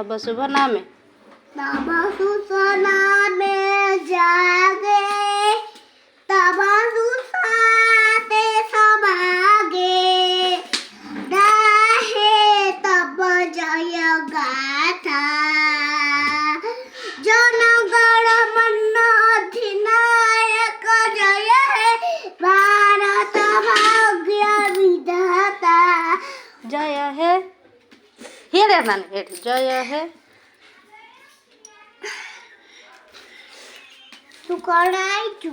तब शुभ नामे तब सुसनामे जागे तब सुसाते समागे गाहे तब जय गाथा जनगण मन अधिनायक जय हे भारत भाग्य विधाता जय हे हेरे नानी हेठ जय हे तू कौन आई तू